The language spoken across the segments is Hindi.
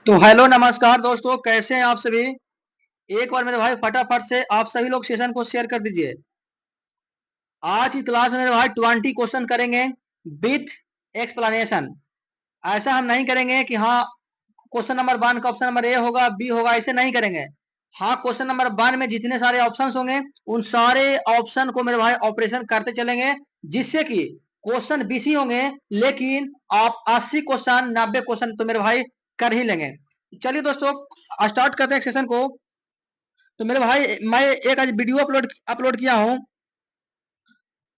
तो हेलो नमस्कार दोस्तों, कैसे हैं आप सभी। एक बार मेरे भाई फटाफट से आप सभी लोग सेशन को शेयर कर दीजिए। आज की क्लास में मेरे भाई 20 क्वेश्चन करेंगे विथ एक्सप्लेनेशन। ऐसा हम नहीं करेंगे कि हाँ क्वेश्चन नंबर 1 का ऑप्शन नंबर ए होगा, बी होगा, ऐसे नहीं करेंगे। हाँ, क्वेश्चन नंबर 1 में जितने सारे ऑप्शंस होंगे उन सारे ऑप्शन को मेरे भाई ऑपरेशन करते चलेंगे, जिससे कि क्वेश्चन 20 ही होंगे, लेकिन आप 80 क्वेश्चन 90 क्वेश्चन तो मेरे भाई कर ही लेंगे। चलिए दोस्तों, स्टार्ट करते हैं सेशन को। तो मेरे भाई मैं एक आज वीडियो अपलोड अपलोड किया हूँ।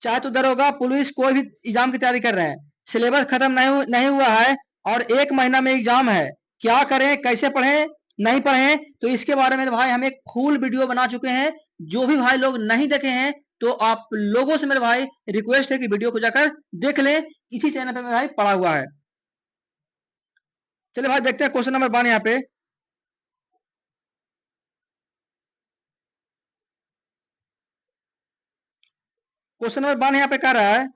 चाहे तो दरोगा पुलिस कोई भी एग्जाम की तैयारी कर रहे हैं, सिलेबस खत्म नहीं हुआ है और 1 महीना में एग्जाम है। क्या करें, कैसे पढ़ें, नहीं पढ़ें, तो इसके बारे में भाई हम एक फुल वीडियो बना चुके हैं। जो भी भाई लोग नहीं देखे हैं तो आप लोगों से मेरे भाई रिक्वेस्ट है कि वीडियो को जाकर देख लें। इसी चैनल पे मेरे भाई पड़ा हुआ है। चलिए भाई देखते हैं क्वेश्चन नंबर 1 यहाँ पे। क्वेश्चन नंबर 1 यहाँ पे कह रहा है,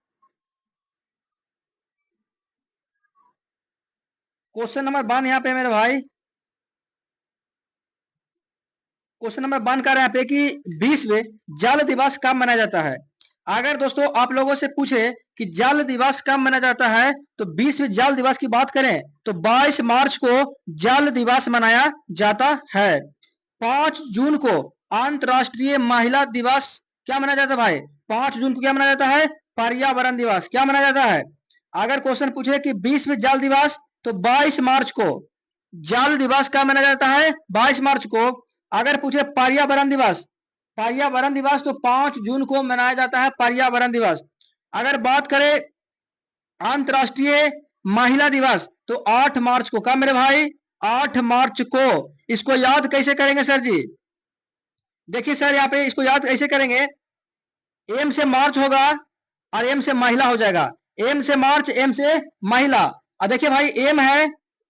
क्वेश्चन नंबर 1 यहाँ पे मेरे भाई, क्वेश्चन नंबर 1 कर रहे हैं पे कि विश्व जल दिवस कब मनाया जाता है। अगर दोस्तों आप लोगों से पूछे कि जल दिवस कब मनाया जाता है तो विश्व जल दिवस की बात करें तो 22 मार्च को जल दिवस मनाया जाता है। 5 जून को अंतरराष्ट्रीय महिला दिवस क्या मनाया जाता है भाई। 5 जून को क्या मनाया जाता है, पर्यावरण दिवस क्या मनाया जाता है। अगर क्वेश्चन पूछे कि विश्व जल दिवस तो 22 मार्च को जल दिवस कब मनाया जाता है, 22 मार्च को। अगर पूछे पर्यावरण दिवस, पर्यावरण दिवस तो 5 जून को मनाया जाता है पर्यावरण दिवस। अगर बात करें अंतरराष्ट्रीय महिला दिवस तो 8 मार्च को, कब मेरे भाई, 8 मार्च को। इसको याद कैसे करेंगे सर जी। देखिए सर यहाँ पे इसको याद कैसे करेंगे, एम से मार्च होगा और एम से महिला हो जाएगा। एम से मार्च, एम से महिला। और देखिए भाई एम है,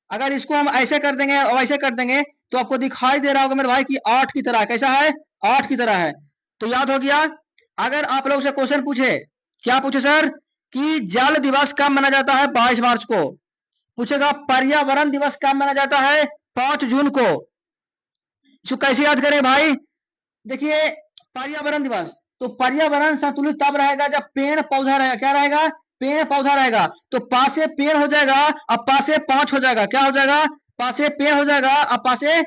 अगर इसको हम ऐसे कर देंगे और ऐसे कर देंगे तो आपको दिखाई दे रहा होगा मेरे भाई कि 8 की तरह, कैसा है, 8 की तरह है। तो याद हो गया। अगर आप लोग से क्वेश्चन पूछे, क्या पूछे सर, कि जल दिवस कब मनाया जाता है 22 मार्च को, पूछेगा पर्यावरण दिवस कब मनाया जाता है 5 जून को। इसको कैसे याद करें भाई, देखिए पर्यावरण दिवस, तो पर्यावरण संतुलित तब रहेगा जब पेड़ पौधा रहेगा। क्या रहेगा, पेड़ पौधा रहेगा। तो पासे पेड़ हो जाएगा, अब पासे 5 हो जाएगा। क्या हो जाएगा, पासे पेड़ हो जाएगा, अब पासे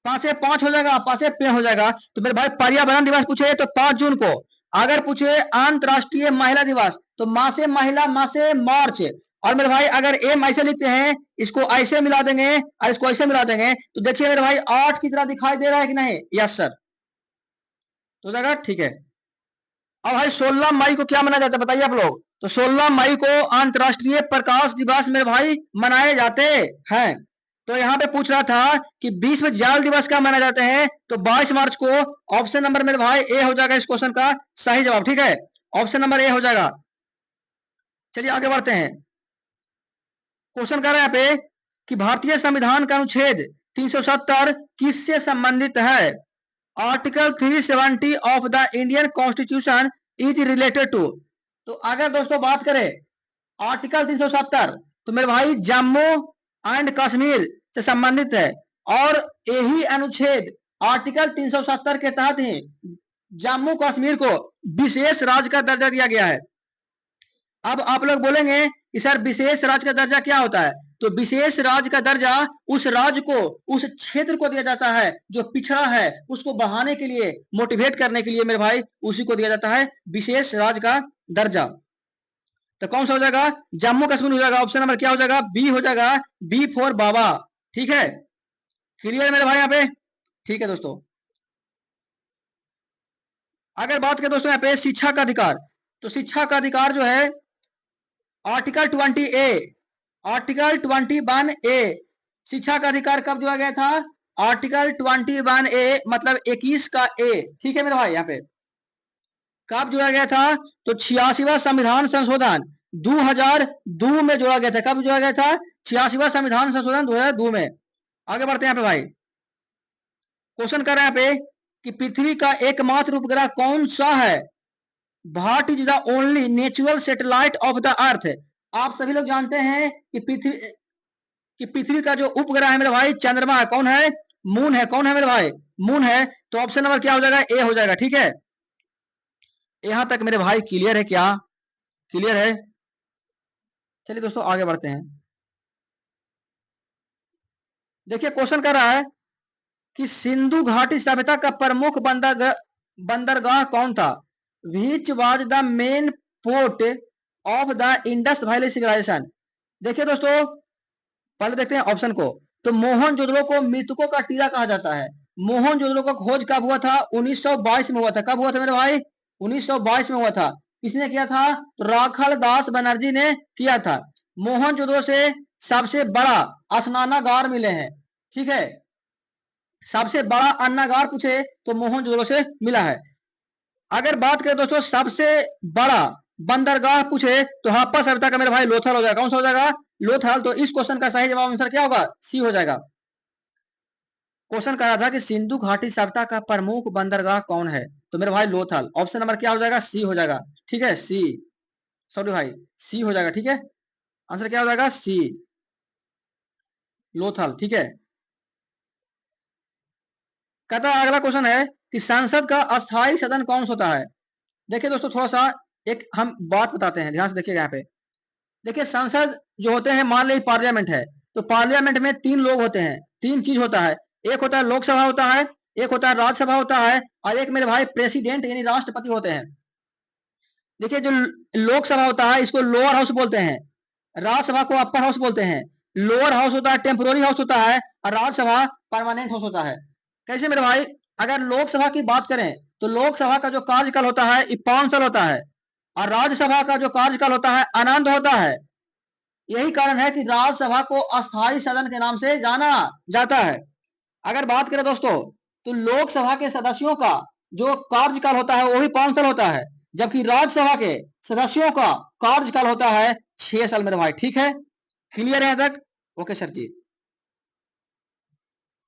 पासे 5 हो जाएगा, पासे पेड़ हो जाएगा। तो मेरे भाई पर्यावरण दिवस पूछे तो 5 जून को। अगर पूछे अंतरराष्ट्रीय महिला दिवस तो माँ से महिला, माँ से मार्च। और मेरे भाई अगर एम ऐसे लिखते हैं, इसको ऐसे मिला देंगे और इसको ऐसे मिला देंगे तो देखिए मेरे भाई 8 की तरह दिखाई दे रहा है कि नहीं, यस सर। तो जाएगा, ठीक है। अब भाई 16 मई को क्या मनाया जाता है बताइए आप लोग। तो 16 मई को अंतरराष्ट्रीय प्रकाश दिवस मेरे भाई मनाए जाते हैं। तो यहाँ पे पूछ रहा था कि विश्व जल दिवस का मनाए जाते हैं तो 22 मार्च को। ऑप्शन नंबर मेरे भाई ए हो जाएगा इस क्वेश्चन का सही जवाब, ठीक है। ऑप्शन नंबर ए हो जाएगा। चलिए आगे बढ़ते हैं। क्वेश्चन कर रहे हैं यहाँ पे कि भारतीय संविधान का अनुच्छेद 370 किससे संबंधित है। Article 370 of the Indian constitution is related to. तो अगर दोस्तों बात करें आर्टिकल 370 तो मेरे भाई जम्मू एंड कश्मीर से संबंधित है। और यही अनुच्छेद आर्टिकल 370 के तहत ही जम्मू कश्मीर को विशेष राज्य का दर्जा दिया गया है। अब आप लोग बोलेंगे कि सर विशेष राज्य का दर्जा क्या होता है। तो विशेष राज्य का दर्जा उस राज्य को, उस क्षेत्र को दिया जाता है जो पिछड़ा है, उसको बढ़ाने के लिए, मोटिवेट करने के लिए मेरे भाई उसी को दिया जाता है विशेष राज्य का दर्जा। तो कौन सा हो जाएगा, जम्मू कश्मीर हो जाएगा। ऑप्शन नंबर क्या हो जाएगा, बी हो जाएगा, बी फॉर बाबा। ठीक है, क्लियर मेरे भाई यहाँ पे, ठीक है दोस्तों। अगर बात करें दोस्तों यहाँ पे शिक्षा का अधिकार, तो शिक्षा का अधिकार जो है आर्टिकल 20 ए, आर्टिकल 21 ए, शिक्षा का अधिकार कब जोड़ा गया था, आर्टिकल 21 ए मतलब 21 का ए। ठीक है मेरे भाई यहाँ पे कब जोड़ा गया था, तो 86वां संविधान संशोधन 2002 में जोड़ा गया था। कब जोड़ा गया था, 86वां संविधान संशोधन 2002 में। आगे बढ़ते हैं यहाँ पे भाई, क्वेश्चन कर रहे हैं यहाँ पे कि पृथ्वी का एकमात्र उपग्रह कौन सा है। What is the only natural satellite of the earth. आप सभी लोग जानते हैं कि पृथ्वी कि पृथ्वी का जो उपग्रह है मेरे भाई चंद्रमा है, कौन है, मून है, कौन है मेरे भाई, मून है। तो ऑप्शन नंबर क्या हो जाएगा, ए हो जाएगा। ठीक है, यहां तक मेरे भाई क्लियर है क्या, क्लियर है। चलिए दोस्तों आगे बढ़ते हैं। देखिए क्वेश्चन कर रहा है कि सिंधु घाटी सभ्यता का प्रमुख बंदरगाह कौन था, which was the main port of the Indus valley civilisation. देखिए दोस्तों पहले देखते हैं ऑप्शन को। तो मोहनजोदड़ो को मृतकों का टीला कहा जाता है। मोहनजोदड़ो का खोज कब हुआ था, 1922 में हुआ था। कब हुआ था मेरे भाई, 1922 में हुआ था। किसने किया था, तो राखल दास बनर्जी ने किया था। मोहनजोदड़ो से सबसे बड़ा स्नानागार मिले हैं। ठीक है, सबसे बड़ा अन्नागार पूछे तो मोहनजोदड़ो से मिला है। अगर बात करें दोस्तों सबसे बड़ा बंदरगाह पूछे तो हड़प्पा सभ्यता का मेरे भाई लोथल हो जाएगा। कौन सा हो जाएगा, लोथल। तो इस क्वेश्चन का सही जवाब आंसर क्या होगा, सी हो जाएगा। क्वेश्चन कहा था कि सिंधु घाटी सभ्यता का प्रमुख बंदरगाह कौन है, तो मेरे भाई लोथल। ऑप्शन नंबर क्या हो जाएगा, सी हो जाएगा। ठीक है, सी, सॉरी भाई, सी हो जाएगा। ठीक है, आंसर क्या हो जाएगा, सी, लोथल। ठीक है, कहता है अगला क्वेश्चन है कि संसद का अस्थायी सदन कौन सा होता है। देखिए दोस्तों थोड़ा सा एक हम बात बताते हैं, ध्यान से देखिएगा यहाँ पे। देखिए संसद जो होते हैं, मान लीजिए पार्लियामेंट है, तो पार्लियामेंट में तीन लोग होते हैं, तीन चीज होता है। एक होता है लोकसभा होता है, एक होता है राज्यसभा होता है, और एक मेरे भाई प्रेसिडेंट यानी राष्ट्रपति होते हैं। देखिए जो लोकसभा होता है इसको लोअर हाउस बोलते हैं, राज्यसभा को अपर हाउस बोलते हैं। लोअर हाउस होता है टेम्पोररी हाउस होता है, और राज्यसभा परमानेंट हाउस होता है। कैसे मेरे भाई, अगर लोकसभा की बात करें तो लोकसभा का जो कार्यकाल होता है 5 साल होता है, और राज्यसभा का जो कार्यकाल होता है अनंत होता है। यही कारण है कि राज्यसभा को अस्थायी सदन के नाम से जाना जाता है। अगर बात करें दोस्तों तो लोकसभा के सदस्यों का जो कार्यकाल होता है वो भी 5 साल होता है, जबकि राज्यसभा के सदस्यों का कार्यकाल होता है 6 साल मेरे भाई। ठीक है, क्लियर है तक, ओके सर जी।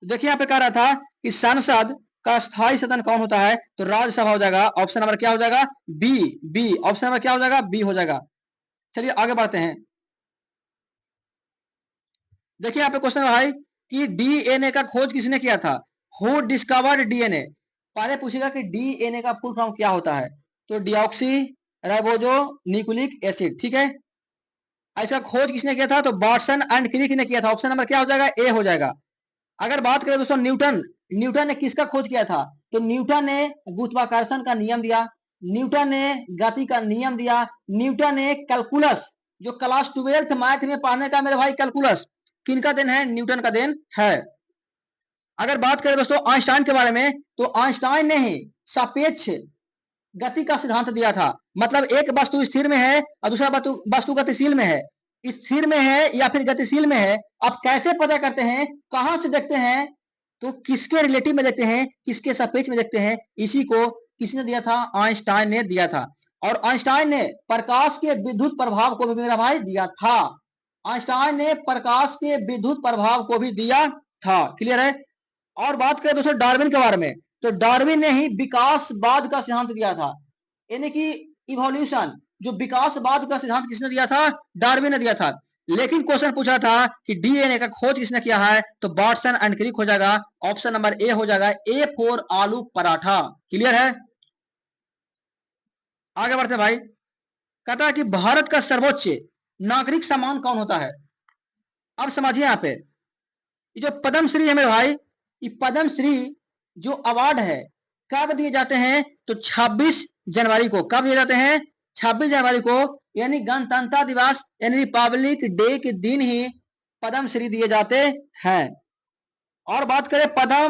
देखिए यहाँ पे कह रहा था कि संसद का स्थायी सदन कौन होता है, तो राज्यसभा हो जाएगा। ऑप्शन नंबर क्या हो जाएगा, बी, बी, ऑप्शन नंबर क्या हो जाएगा, बी हो जाएगा। चलिए आगे बढ़ते हैं। देखिए यहाँ पे क्वेश्चन है भाई कि डीएनए का खोज किसने किया था, हु डिस्कवर्ड डीएनए। पहले पूछेगा कि डीएनए का फुल फॉर्म क्या होता है, तो डिऑक्सी राइबोजो न्यूक्लिक एसिड। ठीक है, इसका खोज किसने किया था, तो वाटसन एंड क्रिक ने किया था। ऑप्शन नंबर क्या हो जाएगा, ए हो जाएगा। अगर बात करें दोस्तों न्यूटन, न्यूटन ने किसका खोज किया था, तो न्यूटन ने गुरुत्वाकर्षण का नियम दिया, न्यूटन ने गति का नियम दिया, न्यूटन ने कैलकुलस, जो क्लास 12th मैथ में पढ़ने का मेरे भाई कैलकुलस, किनका देन है, न्यूटन का देन है। अगर बात करें दोस्तों आइंस्टाइन के बारे में, तो आइंस्टाइन ने ही सापेक्ष गति का सिद्धांत दिया था। मतलब एक वस्तु स्थिर में है और दूसरा वस्तु गतिशील में है, स्थिर में है या फिर गतिशील में है। आप कैसे पता करते हैं, कहां से देखते हैं, तो किसके रिलेटिव में देखते हैं, किसके सापेक्ष में देखते हैं, इसी को किसने दिया था, आइंस्टाइन ने दिया था। और आइंस्टाइन ने प्रकाश के विद्युत प्रभाव को भी मेरा भाई दिया था, आइंस्टाइन ने प्रकाश के विद्युत प्रभाव को भी दिया था। क्लियर है। और बात करें दोस्तों डार्विन के बारे में, तो डार्विन ने ही विकासवाद का सिद्धांत दिया था, यानी कि इवोल्यूशन, जो विकासवाद का सिद्धांत किसने दिया था, डार्विन ने दिया था। लेकिन क्वेश्चन पूछा था कि डीएनए का खोज किसने किया है, तो वाटसन एंड क्रिक हो जाएगा। ऑप्शन नंबर ए हो जाएगा, ए फॉर आलू पराठा। क्लियर है, आगे बढ़ते भाई। कहता है कि भारत का सर्वोच्च नागरिक सम्मान कौन होता है। अब समझिए यहाँ पे, ये जो पद्मश्री है मेरे भाई, ये पद्मश्री जो अवार्ड है कब दिए जाते हैं, तो 26 जनवरी को। कब दिए जाते हैं, 26 जनवरी को, यानी गणतंत्र दिवस यानी रिपब्लिक डे के दिन ही पद्मश्री दिए जाते हैं। और बात करें पद्म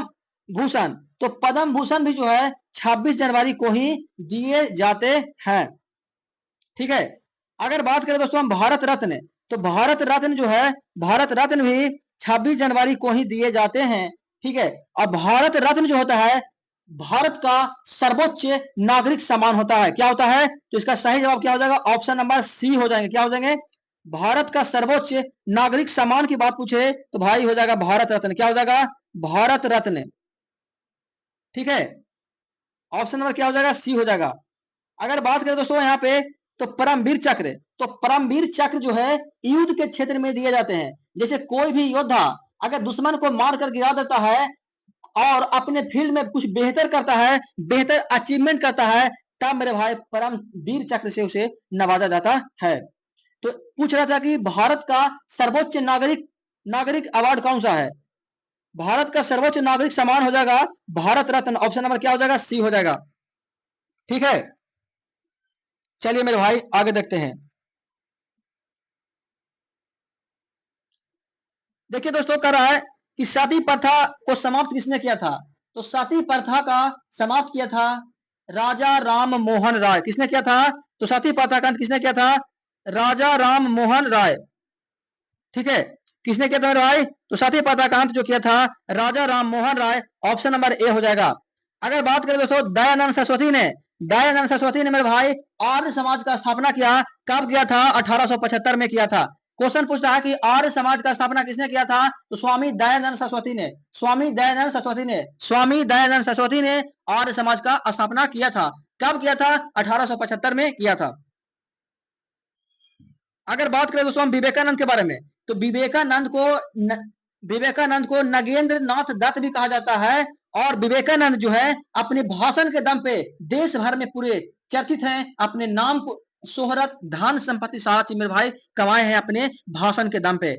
भूषण, तो पद्म भूषण भी जो है 26 जनवरी को ही दिए जाते हैं। ठीक है, अगर बात करें दोस्तों हम भारत रत्न, तो भारत रत्न जो है, भारत रत्न भी 26 जनवरी को ही दिए जाते हैं। ठीक है, और भारत रत्न जो होता है भारत का सर्वोच्च नागरिक सम्मान होता है। क्या होता है, तो इसका सही जवाब क्या हो जाएगा, ऑप्शन नंबर सी हो जाएंगे। क्या हो जाएंगे, भारत का सर्वोच्च नागरिक सम्मान की बात पूछे तो भाई हो जाएगा भारत रत्न। क्या हो जाएगा, भारत रत्न। ठीक है, ऑप्शन नंबर क्या हो जाएगा, सी हो जाएगा। अगर बात करें दोस्तों यहाँ पे, तो परमवीर चक्र, तो परमवीर चक्र जो है युद्ध के क्षेत्र में दिए जाते हैं। जैसे कोई भी योद्धा अगर दुश्मन को मारकर गिरा देता है और अपने फील्ड में कुछ बेहतर करता है, बेहतर अचीवमेंट करता है, तब मेरे भाई परम वीर चक्र से उसे नवाजा जाता है। तो पूछ रहा था कि भारत का सर्वोच्च नागरिक नागरिक अवार्ड कौन सा है? भारत का सर्वोच्च नागरिक सम्मान हो जाएगा भारत रत्न। ऑप्शन नंबर क्या हो जाएगा? सी हो जाएगा। ठीक है, चलिए मेरे भाई आगे देखते हैं। देखिए दोस्तों, कह रहा है कि सती प्रथा को समाप्त किसने किया था? तो सती प्रथा का समाप्त किया था राजा राम मोहन राय। किसने किया था? तो सती प्रथा का अंत किसने किया था? राजा राम मोहन राय। ठीक है, किसने किया था मेरे भाई? तो सती प्रथा का अंत जो किया था राजा Ram Mohan Roy. Option number A हो जाएगा। अगर बात करें दोस्तों दयानंद सरस्वती ने, दयानंद सरस्वती ने मेरे भाई आर्य समाज का स्थापना किया। कब किया था? 1875 में किया था। क्वेश्चन पूछ रहा है कि आर्य समाज का स्थापना किसने किया था? तो स्वामी दयानंद सरस्वती ने। स्वामी दयानंद सरस्वती ने, स्वामी दयानंद सरस्वती ने आर्य समाज का स्थापना किया था। कब किया था? 1875 में किया था। अगर बात करें दोस्तों हम विवेकानंद के बारे में, तो विवेकानंद को नगेंद्र नाथ दत्त भी कहा जाता है। और विवेकानंद जो है अपने भाषण के दम पे देश भर में पूरे चर्चित हैं। अपने नाम को शोहरत धन संपत्ति सारा चीज मेरे भाई कमाए हैं अपने भाषण के दम पे।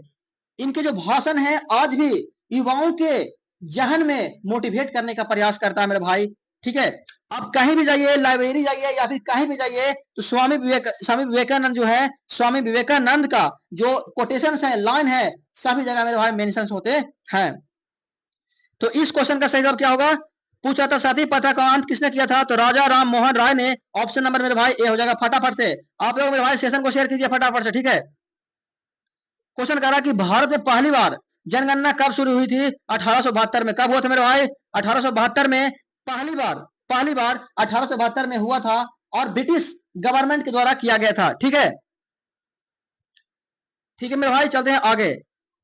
इनके जो भाषण है आज भी युवाओं के जहन में मोटिवेट करने का प्रयास करता है मेरे भाई। ठीक है, आप कहीं भी जाइए, लाइब्रेरी जाइए या फिर कहीं भी जाइए, तो स्वामी विवेकानंद जो है, स्वामी विवेकानंद का जो कोटेशन है, लाइन है, सभी जगह मेरे भाई मेंशन होते हैं। तो इस क्वेश्चन का सही जवाब क्या होगा? पूछा था सती प्रथा का अंत किसने किया था? तो राजा राम मोहन राय ने। ऑप्शन नंबर मेरे भाई ए हो जाएगा। फटाफट से आप लोग मेरे भाई सेशन को शेयर कीजिए फटाफट से। ठीक है, क्वेश्चन कह रहा कि भारत में पहली बार जनगणना कब शुरू हुई थी? 1872 में। कब हुआ था मेरे भाई? 1872 में पहली बार 1872 में हुआ था और ब्रिटिश गवर्नमेंट के द्वारा किया गया था। ठीक है, ठीक है मेरे भाई, चलते हैं आगे।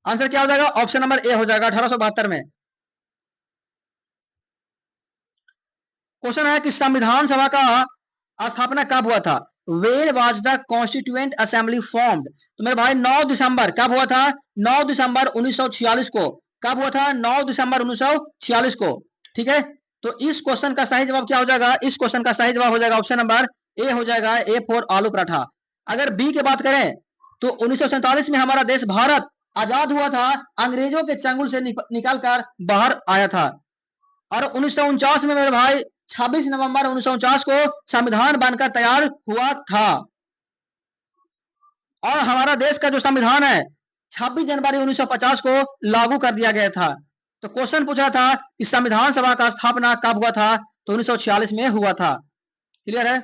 आंसर क्या हो जाएगा? ऑप्शन नंबर ए हो जाएगा 1872 में। क्वेश्चन है कि संविधान सभा का स्थापना कब हुआ था? Where was the constituent assembly formed? तो मेरे भाई 9 दिसंबर। कब हुआ था? 9 दिसंबर 1946 को। कब हुआ था? 9 दिसंबर 1946 को। ठीक है, तो इस क्वेश्चन का सही जवाब क्या हो जाएगा? इस क्वेश्चन का सही जवाब हो जाएगा ऑप्शन नंबर ए हो जाएगा। ए फॉर आलू पराठा। अगर बी की बात करें तो 1947 में हमारा देश भारत आजाद हुआ था, अंग्रेजों के चंगुल से निकाल कर बाहर आया था। और 1949 में मेरे भाई 26 नवंबर 1949 को संविधान बनकर तैयार हुआ था। और हमारा देश का जो संविधान है 26 जनवरी 1950 को लागू कर दिया गया था। तो क्वेश्चन पूछा था कि संविधान सभा का स्थापना कब हुआ था? तो 1946 में हुआ था। क्लियर है?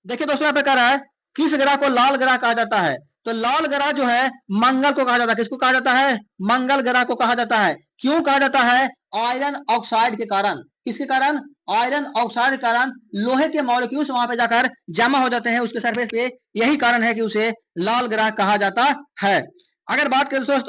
देखिए दोस्तों, यहाँ पे कह रहा है किस ग्रह को लाल ग्रह कहा जाता है? तो लाल ग्रह जो है मंगल को कहा जाता है। किसको कहा जाता है? मंगल ग्रह को कहा जाता है। क्यों कहा जाता है? आयरन ऑक्साइड के कारण। किसके कारण? आयरन ऑक्साइड के कारण लोहे के मॉलिक्यूल्स वहां पे जाकर जमा हो जाते हैं उसके सरफेस पे। यही कारण है कि उसे लाल ग्रह कहा जाता है। अगर बात करें दोस्तों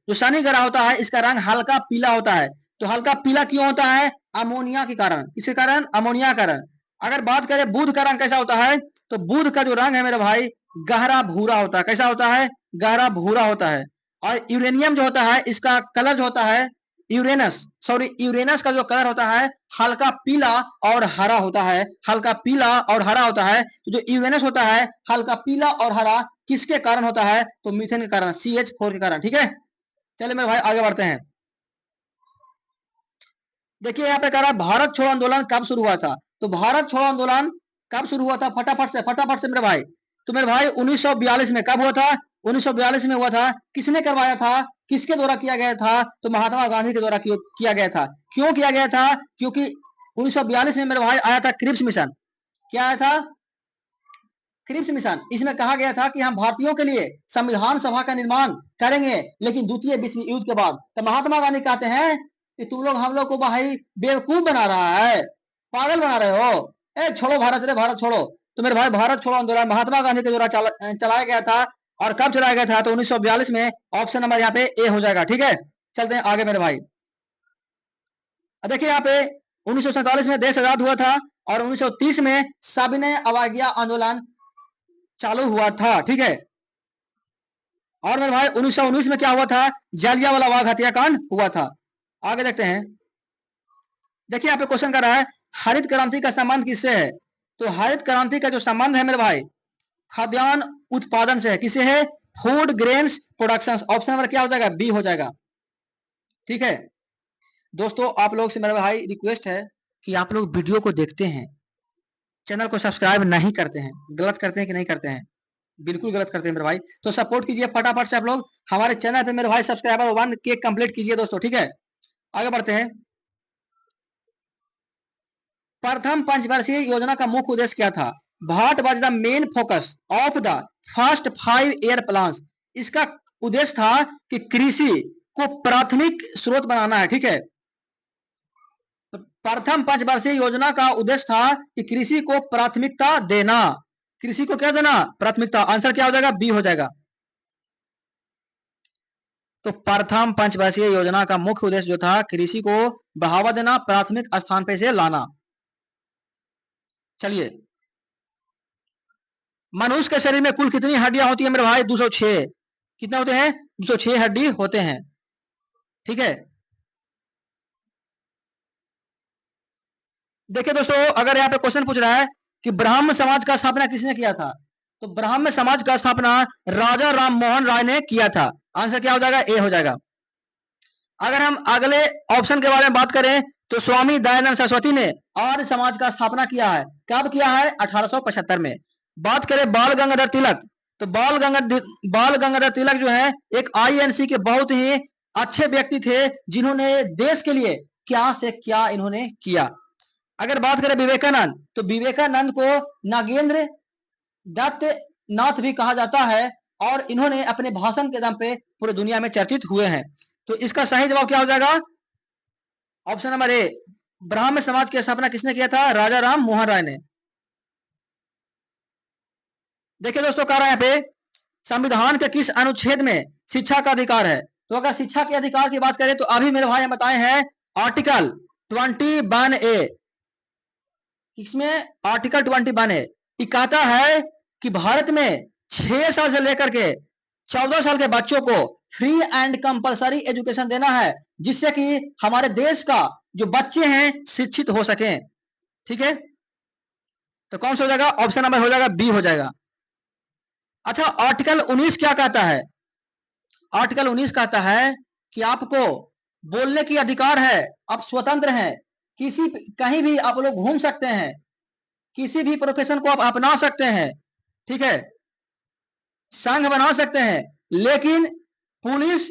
जो शनि ग्रह होता है इसका रंग हल्का पीला होता है। तो हल्का पीला क्यों होता है? अमोनिया के कारण। किसके कारण? अमोनिया के कारण। अगर बात करें बुध का रंग कैसा होता है, तो बुध का जो रंग है मेरे भाई गहरा भूरा होता है। कैसा होता है? गहरा भूरा होता है। और यूरेनियम जो होता है इसका कलर जो होता है, यूरेनस का जो कलर होता है हल्का पीला और हरा होता है। हल्का पीला और हरा होता है। तो जो यूरेनस होता है हल्का पीला और हरा किसके कारण होता है? तो मीथेन के कारण, CH4 के कारण। ठीक है, चलिए मेरे भाई आगे बढ़ते हैं। देखिए यहाँ पे कह रहा है भारत छोड़ो आंदोलन कब शुरू हुआ था? तो भारत छोड़ो आंदोलन कब शुरू हुआ था? फटाफट से मेरे भाई। तो मेरे भाई 1942 में। कब हुआ था? 1942 में हुआ था। किसने करवाया था? किसके द्वारा किया गया था? तो महात्मा गांधी के द्वारा किया गया था। क्यों किया गया था? क्योंकि 1942 में मेरे भाई आया था क्रिप्स मिशन। क्या आया था? Cripps mission. इसमें कहा गया था कि हम भारतीयों के लिए संविधान सभा का निर्माण करेंगे, लेकिन द्वितीय विश्व युद्ध के बाद। तो महात्मा गांधी कहते हैं कि तुम लोग हम लोग को भाई बेवकूफ बना रहा है, पागल बना रहे हो। छोड़ो भारत रे, भारत छोड़ो। तो मेरे भाई भारत छोड़ो आंदोलन महात्मा गांधी के द्वारा चलाया गया था। और कब चलाया गया था? तो 1942 में। ऑप्शन नंबर यहाँ पे ए हो जाएगा। ठीक है, चलते हैं आगे मेरे भाई। देखिए यहाँ पे 1947 में देश आजाद हुआ था और 1930 में सविनय अवज्ञा आंदोलन चालू हुआ था। ठीक है, और मेरे भाई 1919 में क्या हुआ था? जालियांवाला बाग हत्याकांड हुआ था। आगे देखते हैं। देखिए यहाँ पे क्वेश्चन कर रहा है हरित क्रांति का संबंध किससे है? तो हरित क्रांति का जो संबंध है मेरे भाई खाद्यान्न उत्पादन से है। किसे है? Food grains production. Option number क्या हो जाएगा? बी हो जाएगा। ठीक है दोस्तों, आप लोग से मेरा भाई रिक्वेस्ट है कि आप लोग वीडियो को देखते हैं, चैनल को सब्सक्राइब नहीं करते हैं। गलत करते हैं कि नहीं करते हैं? बिल्कुल गलत करते हैं मेरे भाई। तो सपोर्ट कीजिए फटाफट से आप लोग हमारे चैनल पे मेरे भाई सब्सक्राइबर 1K कंप्लीट कीजिए दोस्तों। ठीक है आगे बढ़ते हैं। प्रथम पंचवर्षीय योजना का मुख्य उद्देश्य क्या था? What was the main focus of the first 5 year plan. इसका उद्देश्य था कि कृषि को प्राथमिक स्रोत बनाना है। ठीक है तो प्रथम पंचवर्षीय योजना का उद्देश्य था कि कृषि को प्राथमिकता देना। कृषि को क्या देना? प्राथमिकता। आंसर क्या हो जाएगा? बी हो जाएगा। तो प्रथम पंचवर्षीय योजना का मुख्य उद्देश्य जो था कृषि को बढ़ावा देना, प्राथमिक स्थान पे से लाना। चलिए मनुष्य के शरीर में कुल कितनी हड्डियां होती है मेरे भाई? 206। कितने होते हैं? 206 हड्डी होते हैं। ठीक है देखिए दोस्तों, अगर यहाँ पे क्वेश्चन पूछ रहा है कि ब्राह्म समाज का स्थापना किसने किया था, तो ब्राह्म समाज का स्थापना राजा राम मोहन राय ने किया था। आंसर क्या हो जाएगा? ए हो जाएगा। अगर हम अगले ऑप्शन के बारे में बात करें तो स्वामी दयानंद सरस्वती ने आर्य समाज का स्थापना किया है। कब किया है? 1875 में। बात करें बाल गंगाधर तिलक, तो बाल गंगाधर तिलक जो है एक आईएनसी के बहुत ही अच्छे व्यक्ति थे जिन्होंने देश के लिए क्या से क्या इन्होंने किया। अगर बात करें विवेकानंद, तो विवेकानंद को नागेंद्र दत्त नाथ भी कहा जाता है और इन्होंने अपने भाषण के दम पे पूरी दुनिया में चर्चित हुए हैं। तो इसका सही जवाब क्या हो जाएगा? ऑप्शन नंबर ए, ब्राह्म समाज की स्थापना किसने किया था? राजा राम मोहन राय ने। देखिए दोस्तों, कह रहा है यहाँ पे संविधान के किस अनुच्छेद में शिक्षा का अधिकार है? तो अगर शिक्षा के अधिकार की बात करें तो अभी मेरे भाई बताए हैं आर्टिकल 21A। इसमें आर्टिकल 21A ये कहता है कि भारत में 6 साल से लेकर के 14 साल के बच्चों को फ्री एंड कंपलसरी एजुकेशन देना है, जिससे कि हमारे देश का जो बच्चे हैं शिक्षित हो सकें। ठीक है तो कौन सा हो जाएगा? ऑप्शन नंबर हो जाएगा बी हो जाएगा। अच्छा आर्टिकल 19 क्या कहता है? आर्टिकल 19 कहता है कि आपको बोलने की अधिकार है, आप स्वतंत्र हैं, किसी कहीं भी आप लोग घूम सकते हैं, किसी भी प्रोफेशन को आप अपना सकते हैं। ठीक है संघ बना सकते हैं, लेकिन पुलिस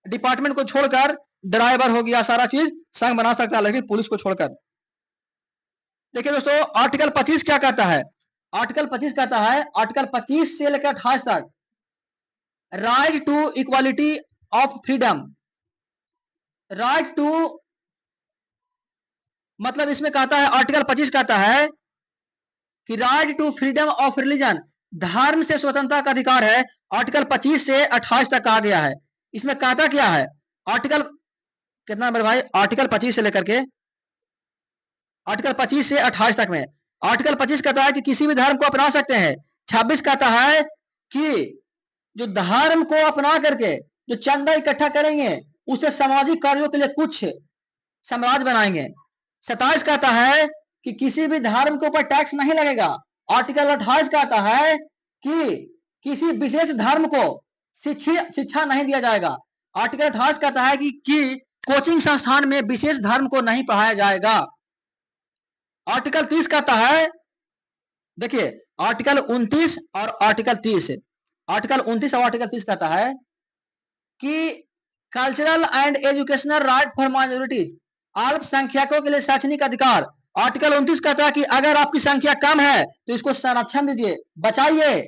डिपार्टमेंट को छोड़कर ड्राइवर हो गया सारा चीज संघ बना सकता है, लेकिन पुलिस को छोड़कर। देखिए दोस्तों आर्टिकल 25 क्या कहता है? आर्टिकल 25 कहता है, आर्टिकल 25 से लेकर 28 तक right to equality of freedom. Right to मतलब इसमें कहता है, आर्टिकल 25 कहता है कि right to freedom of religion, धर्म से स्वतंत्रता का अधिकार है। आर्टिकल 25 से 28 तक कहा गया है। इसमें कहता क्या है? आर्टिकल कितना मेरे भाई? आर्टिकल 25 से लेकर के आर्टिकल 25 से 28 तक में आर्टिकल 25 कहता है कि किसी भी धर्म को अपना सकते हैं। 26 कहता है कि जो धर्म को अपना करके जो चंदा इकट्ठा करेंगे उसे सामाजिक कार्यों के लिए कुछ साम्राज्य बनाएंगे। 27 कहता है कि किसी भी धर्म के ऊपर टैक्स नहीं लगेगा। आर्टिकल 28 कहता है कि किसी विशेष धर्म को शिक्षा नहीं दिया जाएगा। आर्टिकल 28 कहता है कि कोचिंग संस्थान में विशेष धर्म को नहीं पढ़ाया जाएगा। आर्टिकल 30 कहता है, देखिए आर्टिकल 29 और आर्टिकल 30, आर्टिकल 29 और आर्टिकल 30 कहता है कि cultural and educational right for minorities, अल्पसंख्यकों के लिए शैक्षणिक अधिकार। आर्टिकल 29 कहता है कि अगर आपकी संख्या कम है तो इसको संरक्षण दीजिए, बचाइए।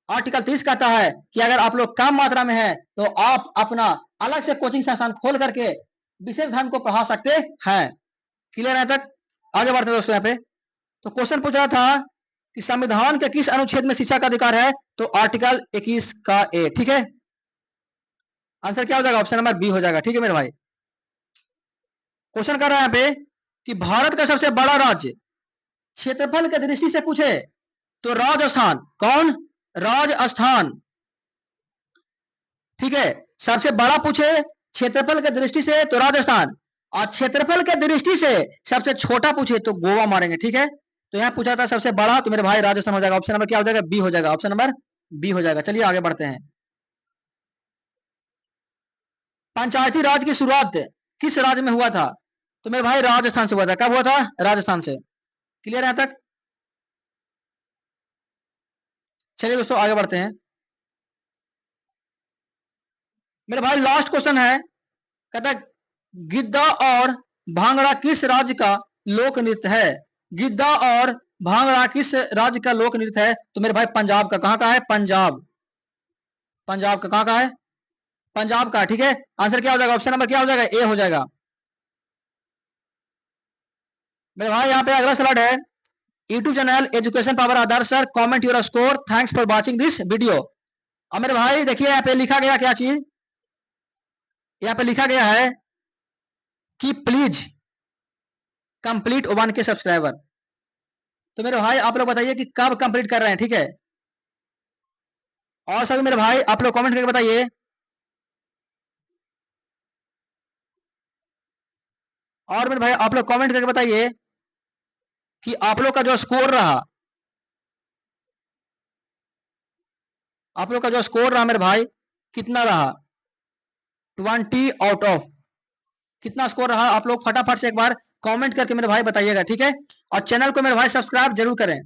आर्टिकल 30 कहता है कि अगर आप लोग कम मात्रा में है तो आप अपना अलग से कोचिंग संस्थान खोल करके विशेष धर्म को पढ़ा सकते हैं। क्लियर है तक? आगे बढ़ते हैं दोस्तों। यहाँ पे तो क्वेश्चन पूछ रहा था कि संविधान के किस अनुच्छेद में शिक्षा का अधिकार है? तो आर्टिकल 21 का ए। ठीक है आंसर क्या हो जाएगा? ऑप्शन नंबर बी हो जाएगा। ठीक है मेरे भाई। क्वेश्चन कर रहा है यहाँ पे कि भारत का सबसे बड़ा राज्य क्षेत्रफल की दृष्टि से पूछे तो राजस्थान। कौन? राजस्थान। ठीक है। सबसे बड़ा पूछे क्षेत्रफल के दृष्टि से तो राजस्थान, और क्षेत्रफल के दृष्टि से सबसे छोटा पूछे तो गोवा मारेंगे। ठीक है, तो यहाँ पूछा था सबसे बड़ा, तो मेरे भाई राजस्थान हो जाएगा। ऑप्शन नंबर क्या हो जाएगा? बी हो जाएगा। ऑप्शन नंबर बी हो जाएगा। चलिए आगे बढ़ते हैं। पंचायती राज की शुरुआत किस राज्य में हुआ था? तो मेरे भाई राजस्थान से हुआ था। कब हुआ था? राजस्थान से। क्लियर है यहां तक? चलिए दोस्तों आगे बढ़ते हैं। मेरे भाई लास्ट क्वेश्चन है, कहता है गिद्दा और भांगड़ा किस राज्य का लोक नृत्य है? गिद्दा और भांगड़ा किस राज्य का लोक नृत्य है? तो मेरे भाई पंजाब का। कहां का है? पंजाब। पंजाब का। कहां का है? पंजाब का। ठीक है, आंसर क्या हो जाएगा? ऑप्शन नंबर क्या हो जाएगा? ए हो जाएगा। मेरे भाई यहाँ पे अगला स्लाइड है, YouTube channel education power Adarsh sir, comment your score, thanks for watching this video. और मेरे भाई देखिए यहाँ पे लिखा गया क्या चीज, यहाँ पे लिखा गया है कि प्लीज कंप्लीट 1K सब्सक्राइबर। तो मेरे भाई आप लोग बताइए कि कब कंप्लीट कर रहे हैं। ठीक है, और सभी मेरे भाई आप लोग कमेंट करके बताइए। और मेरे भाई आप लोग कमेंट करके बताइए कि आप लोग का जो स्कोर रहा, आप लोग का जो स्कोर रहा मेरे भाई कितना रहा? 20 आउट ऑफ कितना स्कोर रहा? आप लोग फटाफट से एक बार कमेंट करके मेरे भाई बताइएगा। ठीक है, और चैनल को मेरे भाई सब्सक्राइब जरूर करें।